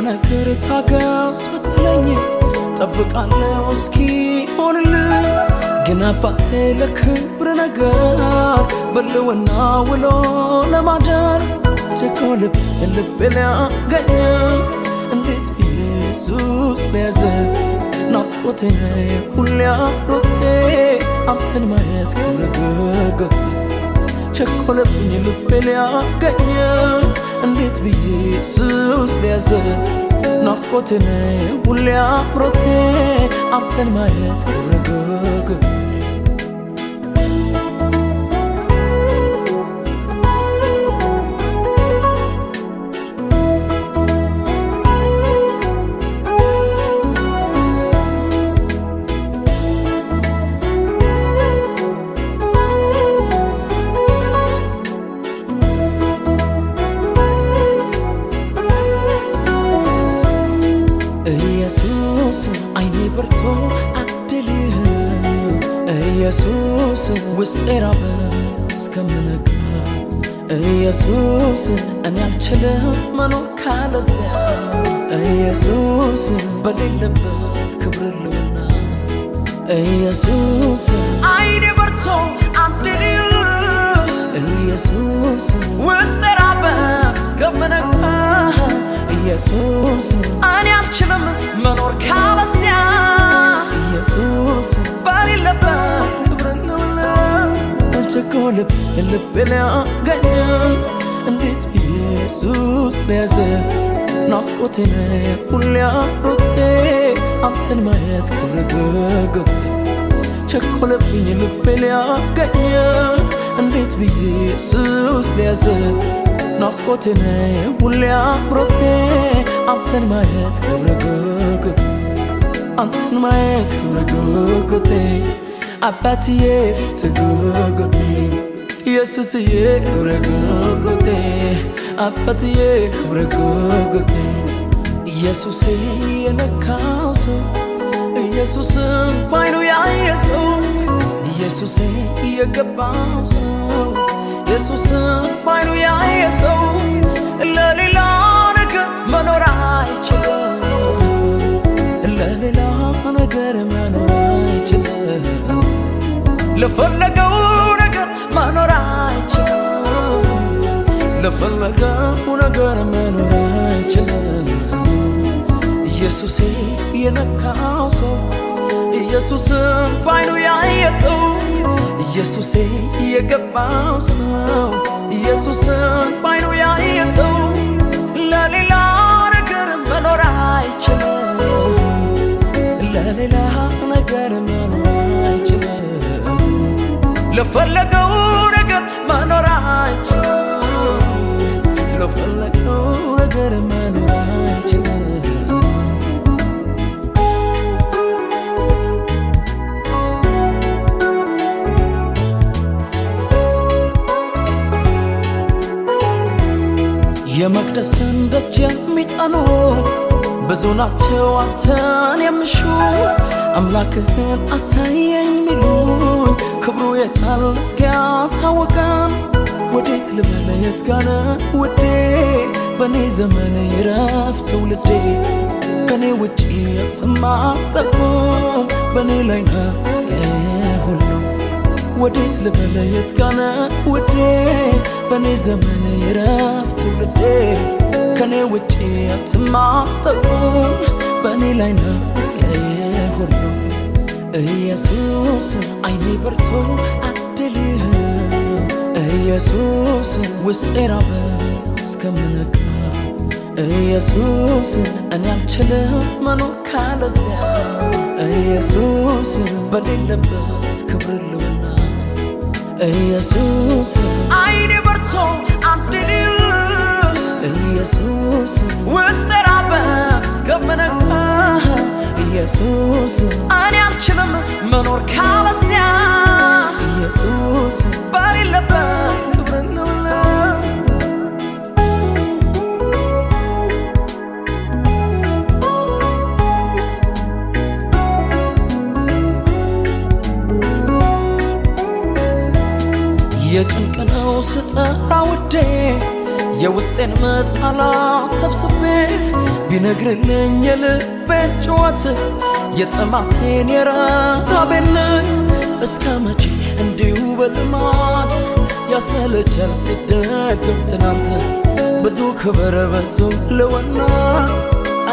ነገር ታገስ ብትለኝ ጠብቃለሁ እስኪ ሆንልኝ ግን አባቴ ለክብር ነገር በልውና ውሎ ለማደር ቸኮልብ ልብ ሊያገኝ እንዴት ኢየሱስ ሊያዘ ናፍቆቴ ሁሌ አሮቴ አንተን ማየት ክብረገገቴ ቸኮለብኝ ልብ ሊያገኝ እንዴት ኢየሱስ ሊያዘ ናፍቆቴ ሁሌ አሮቴ አንተን ማየት ክብረገገቴ አይኔ በርቶ አድልህ ኢየሱስ ውስጤ ራበ እስከምነጋ ኢየሱስ እኔ አልችልም መኖር ካለዚያ ኢየሱስ በሌለበት ክብር ልውና ኢየሱስ አይኔ በርቶ አድልህ ኢየሱስ ውስጤ ራበ እስከምነጋ ኢየሱስ እኔ አልችልም መኖር ካለዚያ ኢየሱስ በሌለበት ክብር ልውና ቸኮልብ ልብ ሊያገኝ እንዴት ኢየሱስ ሊያዘ ናፍቆቴ ሁሌ አሮቴ አንተን ማየት ክብረገገቴ ቸኮለብኝ ልብ ሊያገኝ እንዴት ኢየሱስ ሊያዘ ናፍቆቴ ሁሌ አሮቴ አንተን ማየት ክብረገገቴ አንተን ማየት ክብረገገቴ አባትዬ ትገገቴ ኢየሱስዬ ክብረገገቴ አባትዬ ክብረገገቴ ኢየሱስ የነካው ሰው ኢየሱስን ባይኑ ያየ ሰው ኢየሱስ የገባው ሰው ኢየሱስን ባይኑ ያየ ሰው ለሌላ ነገር መኖር አይችልም ለሌላ ነገር መኖር አይችልም ለፈለገው ነገር መኖር አይችልም ለፈለገው ነገር መኖር አይችልም ኢየሱስ የነካው ሰው ኢየሱስን ባይኑ ያየ ሰው ኢየሱስ የገባው ሰው ኢየሱስን ባይኑ ያየ ሰው ለሌላ ነገር መኖር አይችልም ለሌላ ነገር መኖር አይችልም ለፈለገው ነገር መኖር አይችልም ለፈለገው ነገር መኖር አይችልም የመቅደስን ደጅ የሚጠኑ ብዙ ናቸው አንተን የሚሹ አምላክህን አሳየኝ ሚሉኝ ክብሩ የታል እስኪያሳውቀን ወዴት ልበል የት ጋር ውዴ በኔ ዘመን ይረፍ ትውልዴ ከኔ ውጪ የትም አትጠቁም በኔ ላይ ነው እስከ ሁሉ ወዴት ልበል የት ጋር ውዴ በኔ ዘመን ይረፍ ትውልዴ ከኔ ውጪ የትም አትጠቁም በኔ ላይ ነው እስከ ሁሉ ኢየሱስ አይኔ በርቶ አድልህ ኢየሱስ ውስጤ ራበ እስከምነጋ ኢየሱስ እኔ አልችልም መኖር ካለዚያ ኢየሱስ በሌለበት ክብር ልውና ኢየሱስ አይኔ በርቶ አድልህ ኢየሱስ ውስጤ ራበ እስከምነጋ ኢየሱስ እኔ አልችልም መኖር ካለዚያ ኢየሱስ በሌለበት ክብር ልውና የጭንቅ ነው ስጠራ ውዴ የውስጤን ምጥ ቃላት ሰብስቤ ቢነግርልኝ የልቤን ጩኸት የጥማቴን የረሃቤን እስከ መቼ እንዲሁ በልማድ ያሰለቻል ሲደገም ትናንት ብዙ ክብር በዙ ልወና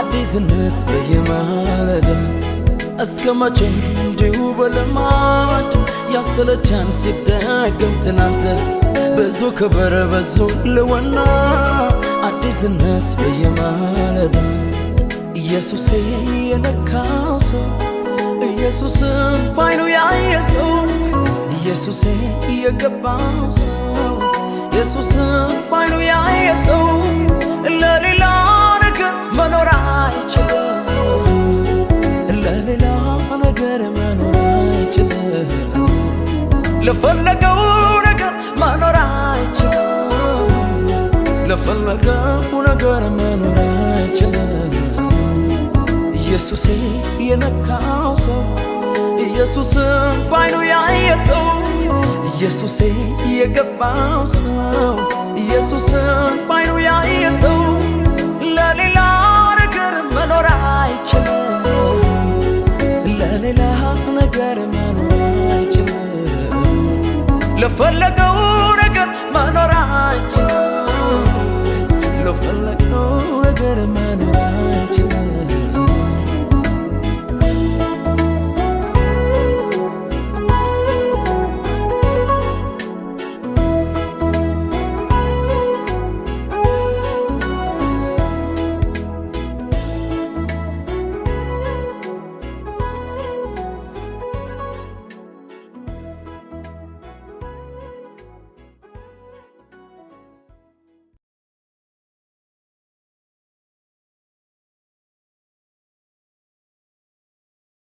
አዲስነት በየማለዳ እስከ መቼ እንዲሁ በልማድ ያሰለቻል ሲደገም ትናንት ብዙ ክብር በዙ ልወና አዲስነት በየማለዳ ኢየሱሴ የነካው ሰው ኢየሱስን ባይኑ ያየ ሰው ኢየሱሴ የገባው ሰው ኢየሱስን ባይኑ ያየ ሰው ለሌላ ነገር መኖር አይችልም ለሌላ ነገር መኖር አይችልም ለፈለገው ነገር መኖር አይችልም ለፈለገው ነገር መኖር አይችልም ኢየሱሴ የነካው ሰው ኢየሱስን ባይኑ ያየ ሰው ኢየሱሴ የገባው ሰው ኢየሱስን ባይኑ ያየ ሰው ለሌላ ነገር መኖር አይችልም ለሌላ ነገር መኖር አይችልም ለፈለገው ነገር መኖር አይችልም ለፈለገው ነገር መኖር